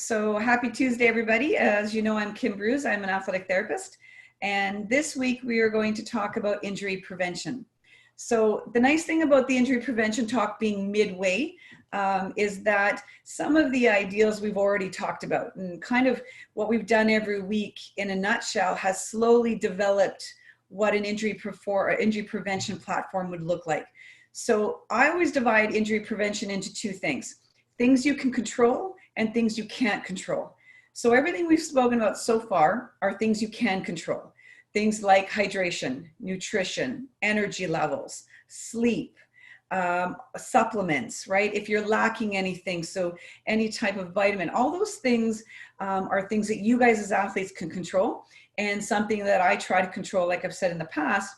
So happy Tuesday, everybody. As you know, I'm Kim Bruce. I'm an athletic therapist. And this week we are going to talk about injury prevention. So the nice thing about the injury prevention talk being midway is that some of the ideals we've already talked about and kind of what we've done every week in a nutshell has slowly developed what an injury prevention platform would look like. So I always divide injury prevention into two things you can control and things you can't control. So everything we've spoken about so far are things you can control. Things like hydration, nutrition, energy levels, sleep, supplements, right? If you're lacking anything, so any type of vitamin, all those things are things that you guys as athletes can control, and something that I try to control, like I've said in the past,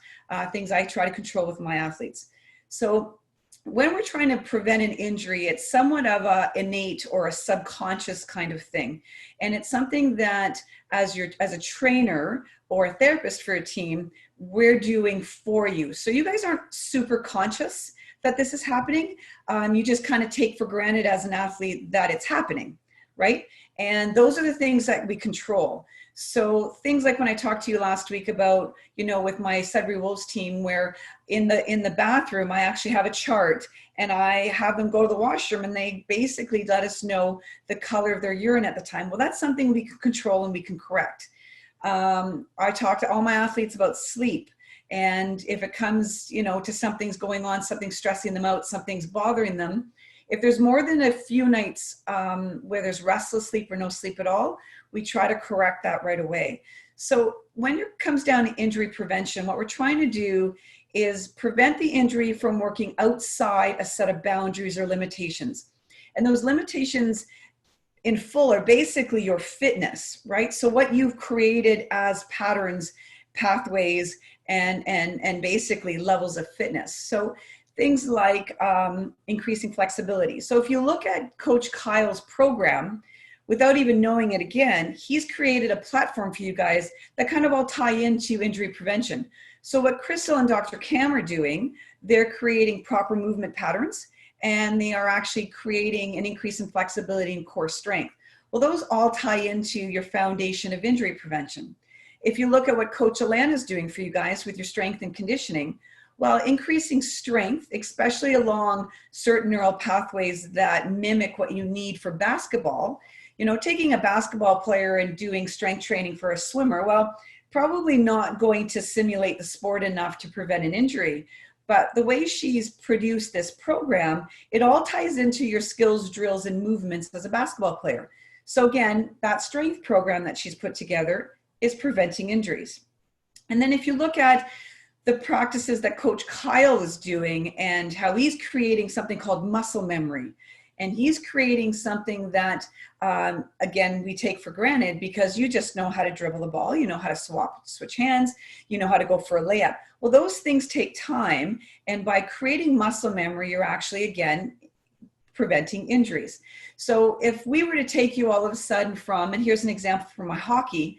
things I try to control with my athletes. So when we're trying to prevent an injury, it's somewhat of a innate or a subconscious kind of thing. And it's something that as a trainer or a therapist for a team, we're doing for you. So you guys aren't super conscious that this is happening. You just kind of take for granted as an athlete that it's happening, right? And those are the things that we control. So things like when I talked to you last week about, with my Sudbury Wolves team, where in the bathroom, I actually have a chart and I have them go to the washroom and they basically let us know the color of their urine at the time. Well, that's something we can control and we can correct. I talk to all my athletes about sleep. And if it comes, to something's going on, something's stressing them out, something's bothering them, if there's more than a few nights where there's restless sleep or no sleep at all, we try to correct that right away. So when it comes down to injury prevention, what we're trying to do is prevent the injury from working outside a set of boundaries or limitations. And those limitations in full are basically your fitness, right? So what you've created as patterns, pathways, and basically levels of fitness. So things like increasing flexibility. So if you look at Coach Kyle's program, without even knowing it again, he's created a platform for you guys that kind of all tie into injury prevention. So what Crystal and Dr. Cam are doing, they're creating proper movement patterns, and they are actually creating an increase in flexibility and core strength. Well, those all tie into your foundation of injury prevention. If you look at what Coach Alana is doing for you guys with your strength and conditioning, well, increasing strength, especially along certain neural pathways that mimic what you need for basketball, taking a basketball player and doing strength training for a swimmer, well, probably not going to simulate the sport enough to prevent an injury. But the way she's produced this program, it all ties into your skills, drills, and movements as a basketball player. So again, that strength program that she's put together is preventing injuries. And then if you look at the practices that Coach Kyle is doing and how he's creating something called muscle memory. And he's creating something that, again, we take for granted because you just know how to dribble the ball, you know how to switch hands, you know how to go for a layup. Well, those things take time. And by creating muscle memory, you're actually, again, preventing injuries. So if we were to take you all of a sudden from, and here's an example from my hockey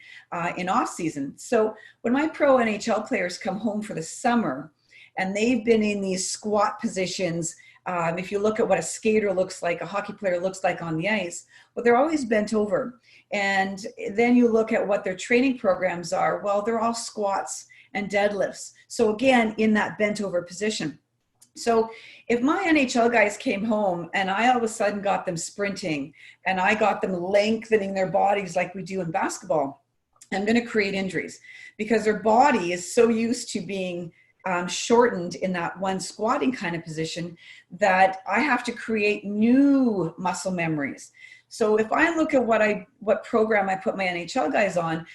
in off season. So when my pro NHL players come home for the summer and they've been in these squat positions, if you look at what a skater looks like, a hockey player looks like on the ice, well, they're always bent over. And then you look at what their training programs are. Well, they're all squats and deadlifts. So again, in that bent over position. So if my NHL guys came home and I all of a sudden got them sprinting and I got them lengthening their bodies like we do in basketball, I'm going to create injuries because their body is so used to being shortened in that one squatting kind of position that I have to create new muscle memories. So if I look at what program I put my NHL guys on,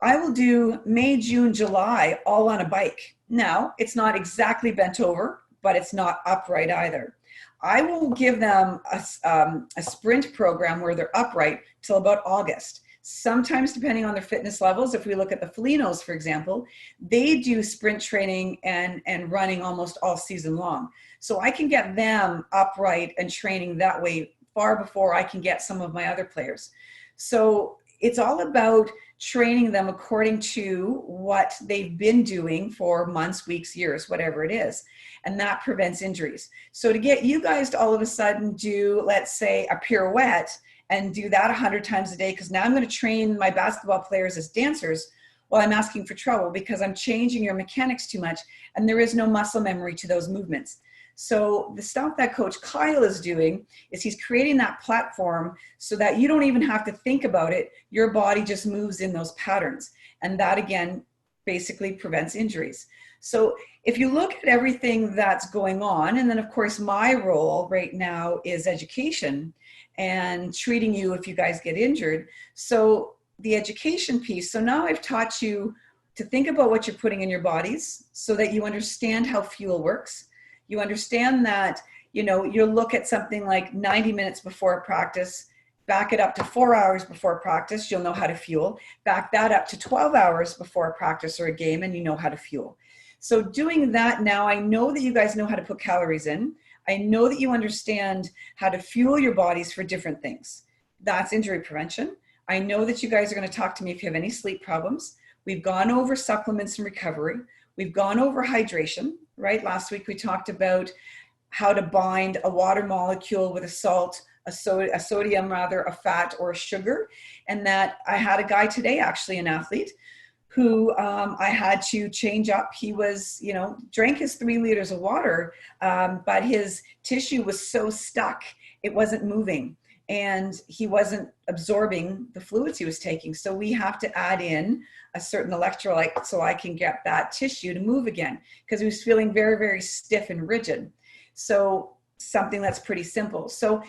I will do May, June, July all on a bike. Now, it's not exactly bent over, but it's not upright either. I will give them a sprint program where they're upright till about August. Sometimes, depending on their fitness levels, if we look at the Felinos, for example, they do sprint training and running almost all season long. So I can get them upright and training that way far before I can get some of my other players. So it's all about training them according to what they've been doing for months, weeks, years, whatever it is. And that prevents injuries. So to get you guys to all of a sudden do, let's say, a pirouette and do that 100 times a day because now I'm going to train my basketball players as dancers while I'm asking for trouble because I'm changing your mechanics too much and there is no muscle memory to those movements. So the stuff that Coach Kyle is doing is he's creating that platform so that you don't even have to think about it. Your body just moves in those patterns. And that again, basically prevents injuries. So if you look at everything that's going on, and then of course my role right now is education and treating you if you guys get injured. So the education piece, so now I've taught you to think about what you're putting in your bodies so that you understand how fuel works. You understand that, you know, you'll look at something like 90 minutes before practice, back it up to 4 hours before practice, you'll know how to fuel. Back that up to 12 hours before practice or a game and you know how to fuel. So doing that now, I know that you guys know how to put calories in. I know that you understand how to fuel your bodies for different things. That's injury prevention. I know that you guys are going to talk to me if you have any sleep problems. We've gone over supplements and recovery. We've gone over hydration, right? Last week we talked about how to bind a water molecule with a salt, a sodium rather, a fat or a sugar. And that I had a guy today, actually an athlete, who I had to change up. He was, you know, drank his 3 liters of water, but his tissue was so stuck, it wasn't moving. And he wasn't absorbing the fluids he was taking. So we have to add in a certain electrolyte so I can get that tissue to move again because he was feeling very, very stiff and rigid. So something that's pretty simple. So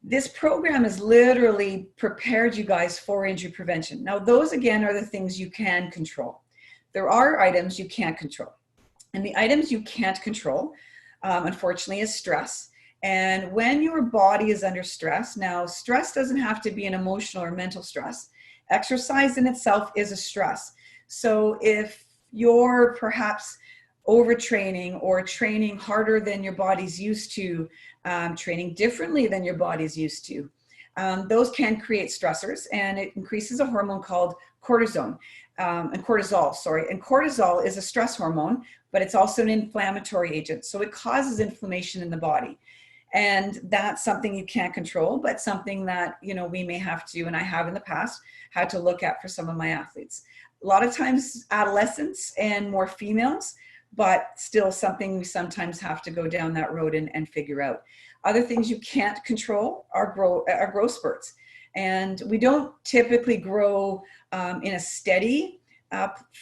this program has literally prepared you guys for injury prevention. Now, those again are the things you can control. There are items you can't control. And the items you can't control, unfortunately, is stress. And when your body is under stress, now stress doesn't have to be an emotional or mental stress. Exercise in itself is a stress. So if you're perhaps overtraining or training harder than your body's used to, training differently than your body's used to, those can create stressors, and it increases a hormone called cortisol. And cortisol is a stress hormone, but it's also an inflammatory agent. So it causes inflammation in the body. And that's something you can't control, but something that, you know, we may have to, and I have in the past, had to look at for some of my athletes. A lot of times adolescents and more females, but still something we sometimes have to go down that road and figure out. Other things you can't control are growth spurts. And we don't typically grow in a steady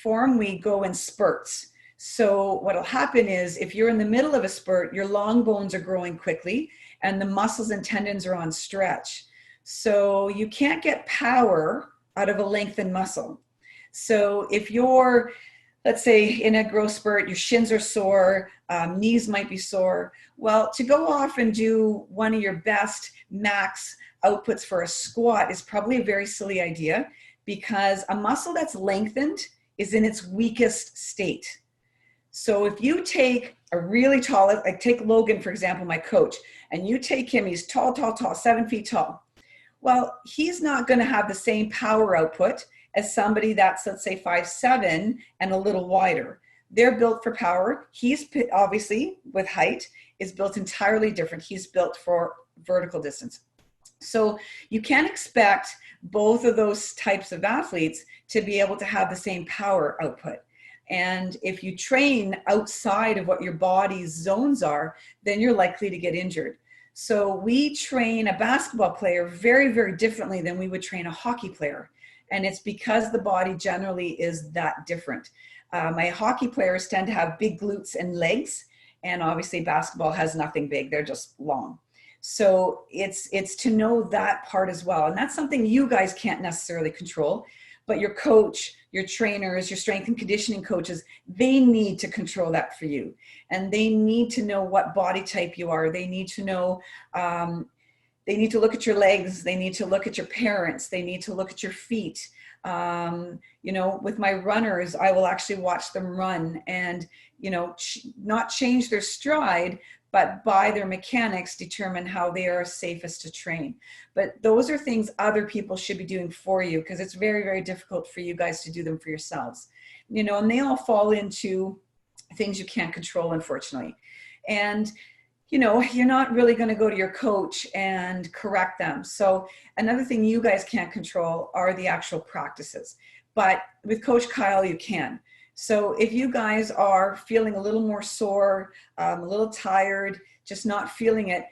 form, we go in spurts. So what'll happen is if you're in the middle of a spurt, your long bones are growing quickly and the muscles and tendons are on stretch. So you can't get power out of a lengthened muscle. So if you're, let's say in a growth spurt, your shins are sore, knees might be sore. Well, to go off and do one of your best max outputs for a squat is probably a very silly idea because a muscle that's lengthened is in its weakest state. So if you take a really tall, like take Logan, for example, my coach, and you take him, he's tall, 7 feet tall. Well, he's not going to have the same power output as somebody that's, let's say, 5'7" and a little wider. They're built for power. He's obviously, with height, is built entirely different. He's built for vertical distance. So you can't expect both of those types of athletes to be able to have the same power output. And if you train outside of what your body's zones are, then you're likely to get injured. So we train a basketball player very, very differently than we would train a hockey player. And it's because the body generally is that different. My hockey players tend to have big glutes and legs, and obviously basketball has nothing big, they're just long. So it's to know that part as well. And that's something you guys can't necessarily control, but your coach, your trainers, your strength and conditioning coaches, they need to control that for you. And they need to know what body type you are. They need to know, they need to look at your legs. They need to look at your parents. They need to look at your feet. You know, with my runners, I will actually watch them run and, you know, not change their stride, but by their mechanics determine how they are safest to train. But those are things other people should be doing for you because it's very, very difficult for you guys to do them for yourselves. You know, and they all fall into things you can't control, unfortunately. And, you know, you're not really going to go to your coach and correct them. So another thing you guys can't control are the actual practices. But with Coach Kyle, you can. So if you guys are feeling a little more sore, a little tired, just not feeling it,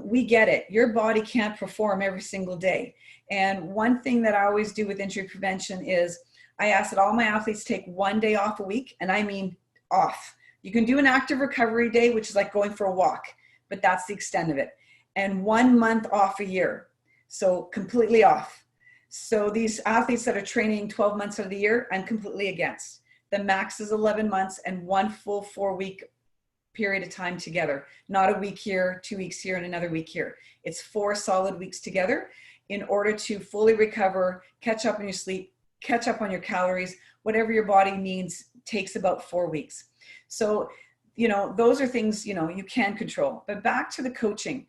we get it. Your body can't perform every single day. And one thing that I always do with injury prevention is I ask that all my athletes take 1 day off a week, and I mean off. You can do an active recovery day, which is like going for a walk, but that's the extent of it. And 1 month off a year. So completely off. So these athletes that are training 12 months of the year, I'm completely against. The max is 11 months and 1 full 4-week period of time together. Not a week here, 2 weeks here, and another week here. It's 4 solid weeks together in order to fully recover, catch up on your sleep, catch up on your calories, whatever your body needs takes about 4 weeks. So, you know, those are things, you know, you can control. But back to the coaching.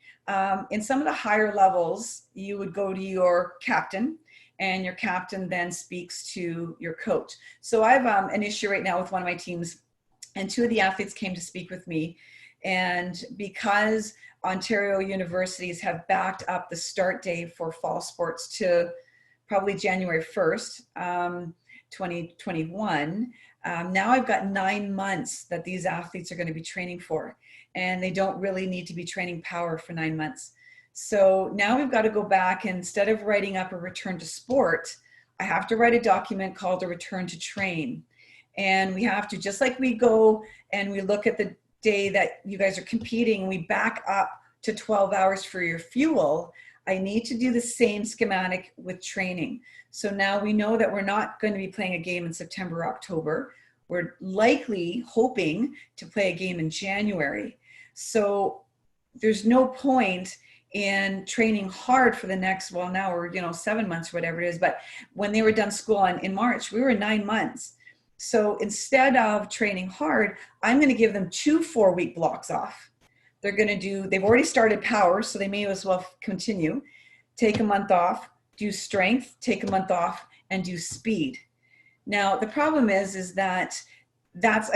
In some of the higher levels, you would go to your captain, and your captain then speaks to your coach. So I have an issue right now with one of my teams, and 2 of the athletes came to speak with me. And because Ontario universities have backed up the start date for fall sports to probably January 1st, 2021, now I've got 9 months that these athletes are going to be training for, and they don't really need to be training power for 9 months. So now we've got to go back, and instead of writing up a return to sport, I have to write a document called a return to train. And we have to, just like we go and we look at the day that you guys are competing, we back up to 12 hours for your fuel. I need to do the same schematic with training. So now we know that we're not going to be playing a game in September or October. We're likely hoping to play a game in January. So there's no point in training hard for the next, well, now we're, 7 months or whatever it is. But when they were done school in March, we were 9 months. So instead of training hard, I'm going to give them 2 4-week blocks off. They've already started power, so they may as well continue. Take a month off, do strength, take a month off, and do speed. Now, the problem is that that's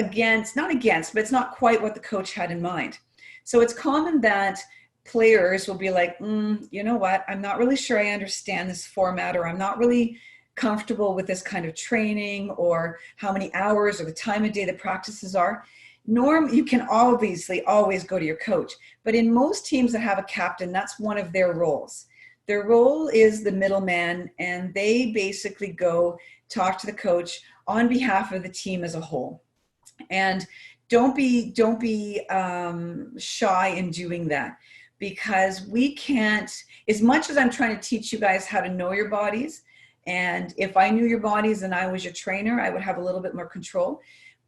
not against, but it's not quite what the coach had in mind. So it's common that players will be like, you know what, I'm not really sure I understand this format, or I'm not really comfortable with this kind of training, or how many hours or the time of day the practices are. You can obviously always go to your coach, but in most teams that have a captain, that's one of their roles. Their role is the middleman, and they basically go talk to the coach on behalf of the team as a whole. And don't be shy in doing that, because we can't, as much as I'm trying to teach you guys how to know your bodies, and if I knew your bodies and I was your trainer, I would have a little bit more control.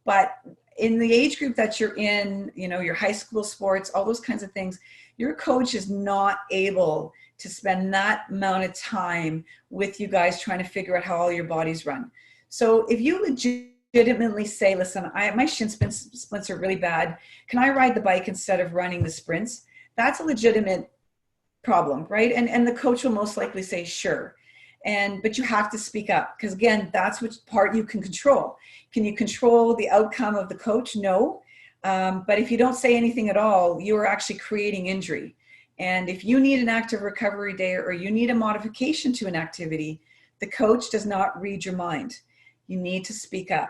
But in the age group that you're in, your high school sports, all those kinds of things, your coach is not able to spend that amount of time with you guys trying to figure out how all your bodies run. So if you legitimately say, listen, my shin splints are really bad, can I ride the bike instead of running the sprints? That's a legitimate problem, right? And the coach will most likely say, sure. But you have to speak up, because again, that's which part you can control. Can you control the outcome of the coach? No. But if you don't say anything at all, you are actually creating injury. And if you need an active recovery day, or you need a modification to an activity, the coach does not read your mind. You need to speak up.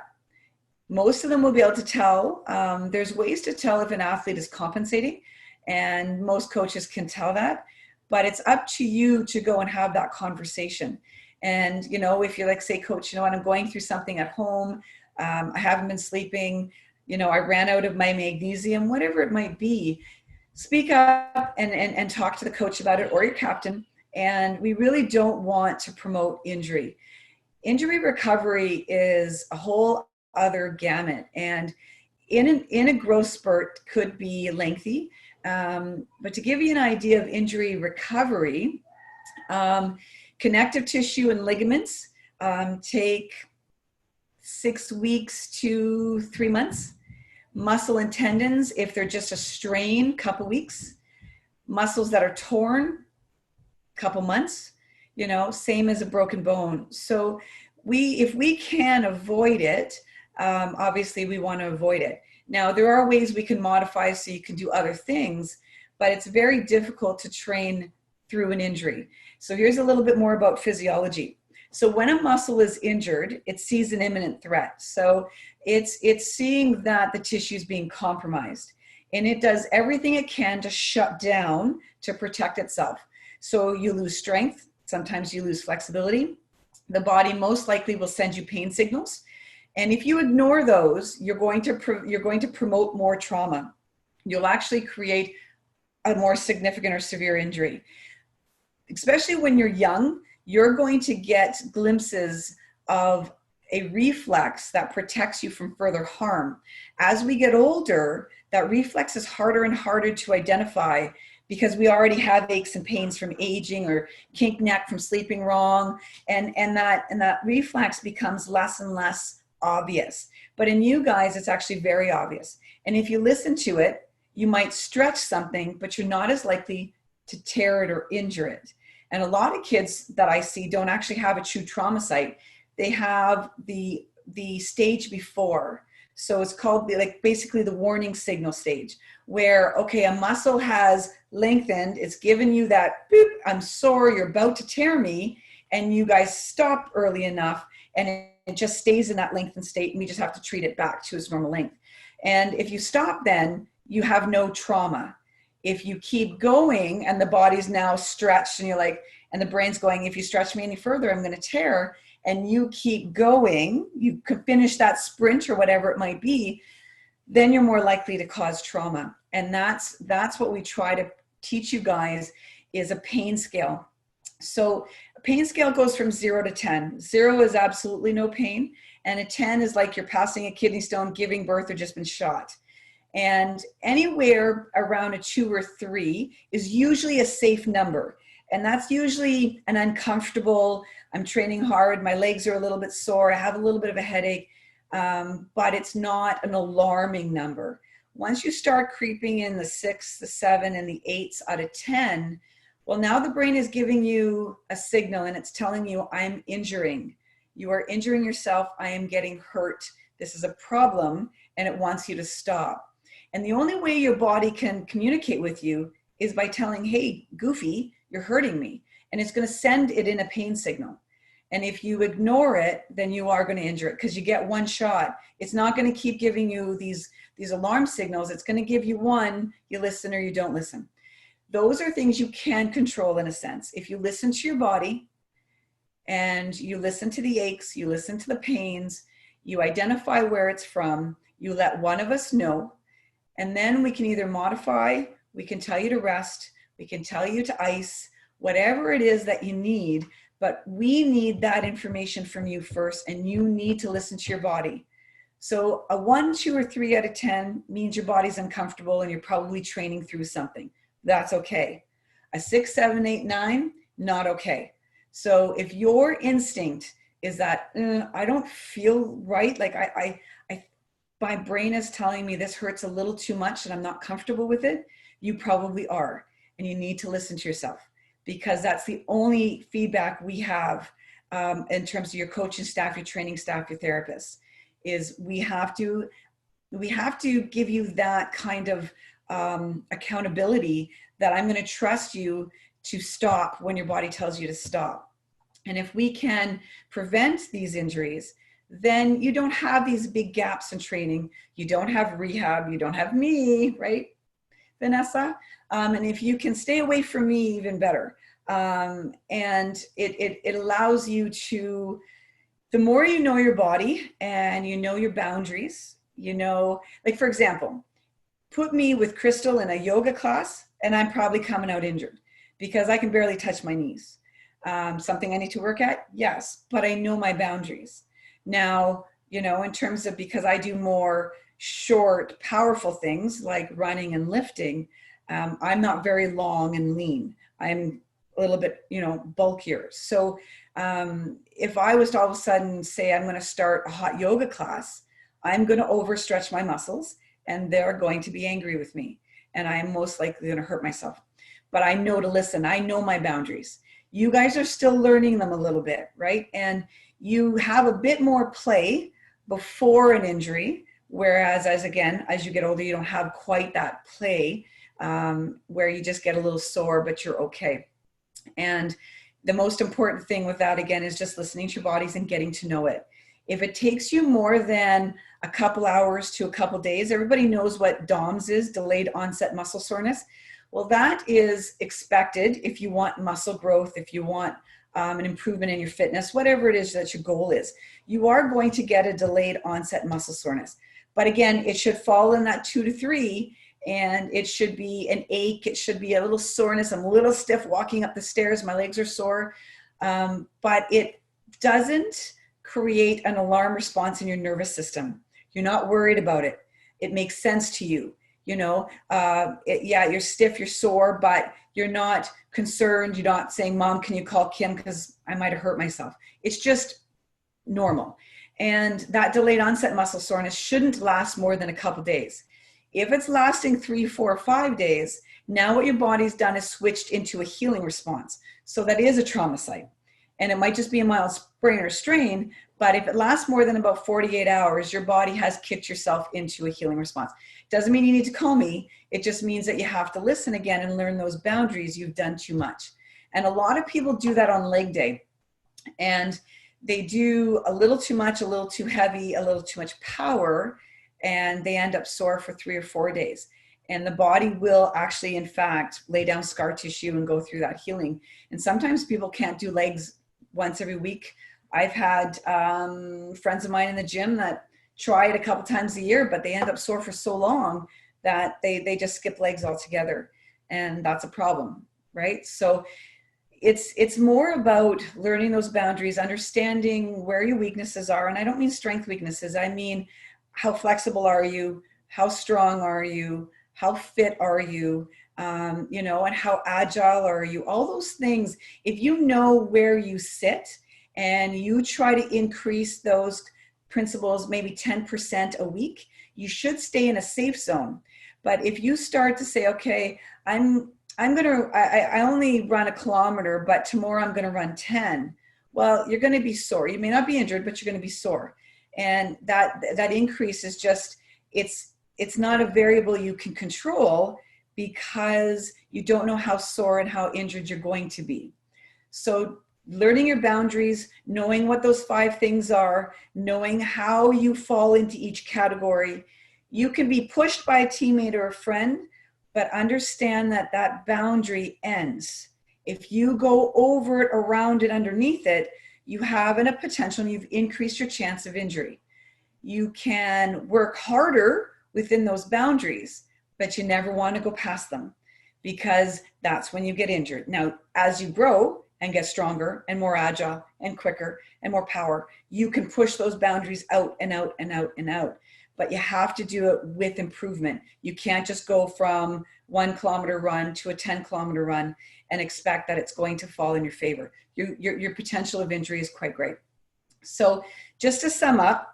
Most of them will be able to tell. There's ways to tell if an athlete is compensating, and most coaches can tell that. But it's up to you to go and have that conversation. And, if you're like, say, coach, I'm going through something at home. I haven't been sleeping. I ran out of my magnesium, whatever it might be. Speak up and talk to the coach about it, or your captain. And we really don't want to promote injury. Injury recovery is a whole other gamut. And in a growth spurt could be lengthy. But to give you an idea of injury recovery, connective tissue and ligaments take 6 weeks to 3 months. Muscle and tendons, if they're just a strain, couple weeks. Muscles that are torn, couple months. Same as a broken bone. So if we can avoid it, obviously we want to avoid it. Now, there are ways we can modify so you can do other things, but it's very difficult to train through an injury. So here's a little bit more about physiology. So when a muscle is injured, it sees an imminent threat. So it's seeing that the tissue is being compromised, and it does everything it can to shut down to protect itself. So you lose strength, sometimes you lose flexibility. The body most likely will send you pain signals. And if you ignore those, you're going to promote more trauma. You'll actually create a more significant or severe injury. Especially when you're young, you're going to get glimpses of a reflex that protects you from further harm. As we get older, that reflex is harder and harder to identify because we already have aches and pains from aging or kink neck from sleeping wrong. And that reflex becomes less and less obvious. But in you guys, it's actually very obvious. And if you listen to it, you might stretch something, but you're not as likely to tear it or injure it. And a lot of kids that I see don't actually have a true trauma site. They have the stage before. So it's called basically the warning signal stage, where, okay, a muscle has lengthened. It's given you that, boop, I'm sore, you're about to tear me. And you guys stop early enough and it just stays in that lengthened state. And we just have to treat it back to its normal length. And if you stop, then you have no trauma. If you keep going and the body's now stretched and you're like, and the brain's going, if you stretch me any further, I'm going to tear, and you keep going, you can finish that sprint or whatever it might be, then you're more likely to cause trauma. And that's what we try to teach you guys is a pain scale. So a pain scale goes from 0 to 10. 0 is absolutely no pain. And a 10 is like you're passing a kidney stone, giving birth, or just been shot. And anywhere around a 2 or 3 is usually a safe number. And that's usually an uncomfortable, I'm training hard, my legs are a little bit sore, I have a little bit of a headache, but it's not an alarming number. Once you start creeping in the 6, the 7, and the 8s out of 10, well, now the brain is giving you a signal and it's telling you, I'm injuring. You are injuring yourself, I am getting hurt. This is a problem, and it wants you to stop. And the only way your body can communicate with you is by telling, hey, Goofy, you're hurting me. And it's going to send it in a pain signal. And if you ignore it, then you are going to injure it because you get one shot. It's not going to keep giving you these alarm signals. It's going to give you one, you listen or you don't listen. Those are things you can control in a sense. If you listen to your body and you listen to the aches, you listen to the pains, you identify where it's from, you let one of us know, and then we can either modify, we can tell you to rest, we can tell you to ice, whatever it is that you need, but we need that information from you first, and you need to listen to your body. So a 1, 2, or 3 out of 10 means your body's uncomfortable and you're probably training through something. That's okay. A 6, 7, 8, 9, not okay. So if your instinct is that I don't feel right, like my brain is telling me this hurts a little too much and I'm not comfortable with it, you probably are. And you need to listen to yourself, because that's the only feedback we have in terms of your coaching staff, your training staff, your therapists, is we have to give you that kind of accountability that I'm going to trust you to stop when your body tells you to stop. And if we can prevent these injuries, then you don't have these big gaps in training. You don't have rehab. You don't have me, right, Vanessa? And if you can stay away from me, even better. And it allows you to, the more you know your body and you know your boundaries, you know, like for example, put me with Crystal in a yoga class and I'm probably coming out injured because I can barely touch my knees. Something I need to work at? Yes, but I know my boundaries. Now, you know, in terms of, because I do more short, powerful things like running and lifting, I'm not very long and lean. I'm a little bit, you know, bulkier. So if I was to all of a sudden say, I'm going to start a hot yoga class, I'm going to overstretch my muscles and they're going to be angry with me. And I'm most likely going to hurt myself. But I know to listen. I know my boundaries. You guys are still learning them a little bit, right? And you have a bit more play before an injury, Whereas as you get older, you don't have quite that play where you just get a little sore, but you're okay. And the most important thing with that, again, is just listening to your bodies and getting to know it. If it takes you more than a couple hours to a couple days, everybody knows what DOMS is, delayed onset muscle soreness. Well, that is expected if you want muscle growth, if you want an improvement in your fitness, whatever it is that your goal is. You are going to get a delayed onset muscle soreness. But again, it should fall in that 2 to 3, and it should be an ache. It should be a little soreness. I'm a little stiff walking up the stairs. My legs are sore. But it doesn't create an alarm response in your nervous system. You're not worried about it. It makes sense to you. You know, yeah, you're stiff, you're sore, but you're not concerned. You're not saying, Mom, can you call Kim because I might have hurt myself. It's just normal. And that delayed onset muscle soreness shouldn't last more than a couple days. If it's lasting 3, 4, 5 days, now what your body's done is switched into a healing response. So that is a trauma site. And it might just be a mild sprain or strain, but if it lasts more than about 48 hours, your body has kicked yourself into a healing response. Doesn't mean you need to call me. It just means that you have to listen again and learn those boundaries. You've done too much. And a lot of people do that on leg day. And they do a little too much, a little too heavy, a little too much power, and they end up sore for 3 or 4 days. And the body will actually, in fact, lay down scar tissue and go through that healing. And sometimes people can't do legs once every week. I've had friends of mine in the gym that try it a couple times a year, but they end up sore for so long that they just skip legs altogether. And that's a problem, right? So it's more about learning those boundaries, understanding where your weaknesses are. And I don't mean strength weaknesses. I mean, how flexible are you? How strong are you? How fit are you? You know, and how agile are you? All those things, if you know where you sit and you try to increase those principles maybe 10% a week, you should stay in a safe zone. But if you start to say, okay, I only run a kilometer, but tomorrow I'm going to run 10. Well, you're going to be sore. You may not be injured, but you're going to be sore. And that increase is just, it's not a variable you can control because you don't know how sore and how injured you're going to be. So learning your boundaries, knowing what those 5 things are, knowing how you fall into each category. You can be pushed by a teammate or a friend, but understand that that boundary ends. If you go over it, around it, underneath it, you have a potential and you've increased your chance of injury. You can work harder within those boundaries, but you never want to go past them because that's when you get injured. Now, as you grow and get stronger and more agile and quicker and more power, you can push those boundaries out and out and out and out. But you have to do it with improvement. You can't just go from 1 kilometer run to a 10-kilometer run and expect that it's going to fall in your favor. Your potential of injury is quite great. So just to sum up,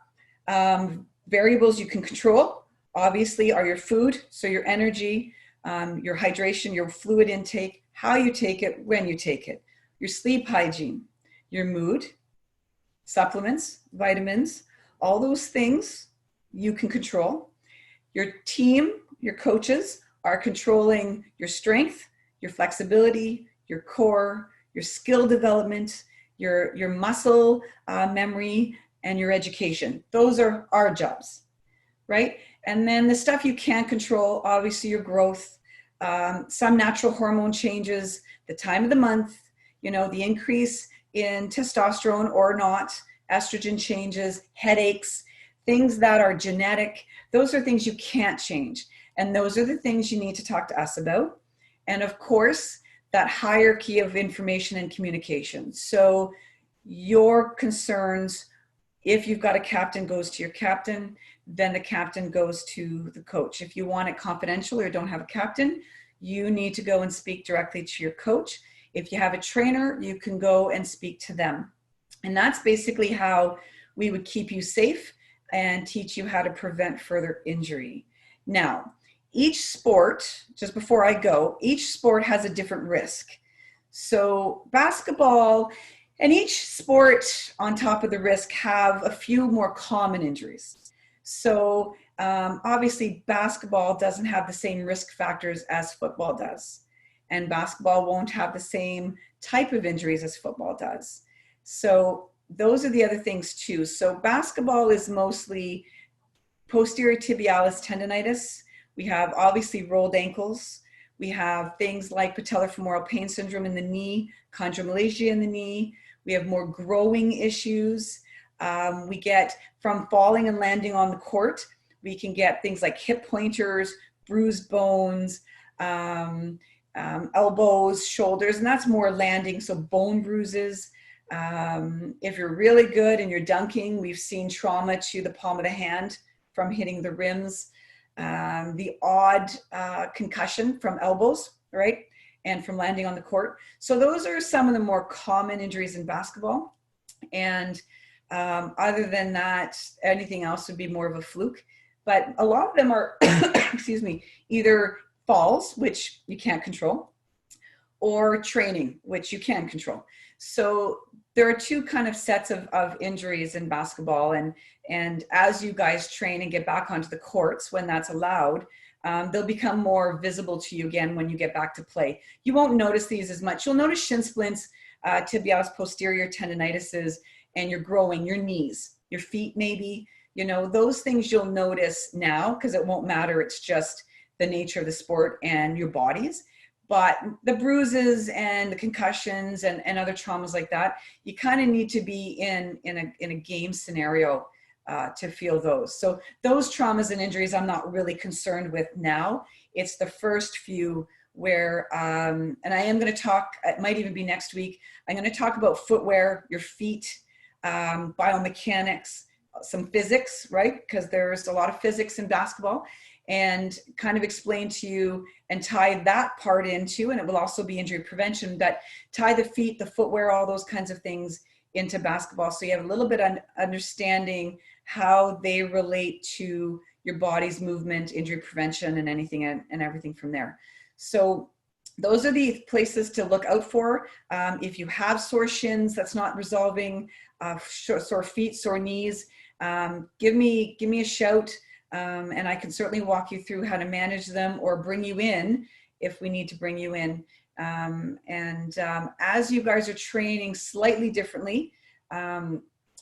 variables you can control, obviously, are your food, so your energy, your hydration, your fluid intake, how you take it, when you take it, your sleep hygiene, your mood, supplements, vitamins, all those things you can control. Your team, your coaches are controlling your strength, your flexibility, your core, your skill development, your muscle memory, and your education. Those are our jobs, right? And then the stuff you can't control, obviously your growth, some natural hormone changes, the time of the month, you know, the increase in testosterone or not, estrogen changes, headaches, things that are genetic. Those are things you can't change. And those are the things you need to talk to us about. And of course, that hierarchy of information and communication. So your concerns, if you've got a captain, goes to your captain, then the captain goes to the coach. If you want it confidential or don't have a captain, you need to go and speak directly to your coach. If you have a trainer, you can go and speak to them. And that's basically how we would keep you safe and teach you how to prevent further injury. Now, each sport, just before I go, each sport has a different risk. So basketball and each sport on top of the risk have a few more common injuries. So Obviously, basketball doesn't have the same risk factors as football does. And basketball won't have the same type of injuries as football does. So those are the other things too. So basketball is mostly posterior tibialis tendonitis. We have obviously rolled ankles. We have things like patellofemoral pain syndrome in the knee, chondromalacia in the knee. We have more growing issues. We get from falling and landing on the court. We can get things like hip pointers, bruised bones, elbows, shoulders, and that's more landing, so bone bruises. If you're really good and you're dunking, we've seen trauma to the palm of the hand from hitting the rims, the odd concussion from elbows, right? And from landing on the court. So those are some of the more common injuries in basketball. And other than that, anything else would be more of a fluke. But a lot of them are, excuse me, either falls, which you can't control, or training, which you can control. So there are two kind of sets of injuries in basketball. And as you guys train and get back onto the courts, when that's allowed, they'll become more visible to you again when you get back to play. You won't notice these as much. You'll notice shin splints, tibialis posterior tendinitises, and your growing, your knees, your feet maybe, you know, those things you'll notice now because it won't matter. It's just the nature of the sport and your bodies. But the bruises and the concussions and other traumas like that, you kind of need to be in a game scenario to feel those. So those traumas and injuries I'm not really concerned with now. It's the first few where, and I am going to talk, it might even be next week, I'm going to talk about footwear, your feet, biomechanics, some physics, right? Because there's a lot of physics in basketball, and kind of explain to you and tie that part into, and it will also be injury prevention, that tie the feet, the footwear, all those kinds of things into basketball. So you have a little bit of understanding how they relate to your body's movement, injury prevention, and anything and everything from there. So those are the places to look out for. If you have sore shins that's not resolving, sore feet, sore knees, give me a shout. And I can certainly walk you through how to manage them or bring you in if we need to bring you in. As you guys are training slightly differently,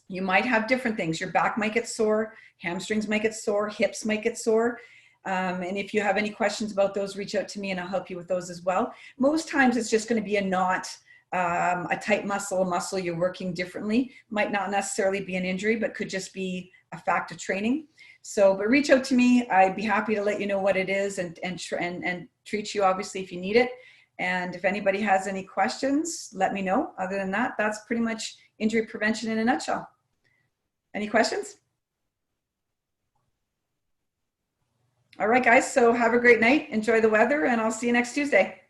you might have different things. Your back might get sore, hamstrings might get sore, hips might get sore. And if you have any questions about those, reach out to me and I'll help you with those as well. Most times it's just going to be a knot, a tight muscle, a muscle you're working differently. Might not necessarily be an injury, but could just be a fact of training. So, but reach out to me. I'd be happy to let you know what it is and treat you obviously if you need it. And if anybody has any questions, let me know. Other than that, that's pretty much injury prevention in a nutshell. Any questions? All right, guys. So have a great night. Enjoy the weather, and I'll see you next Tuesday.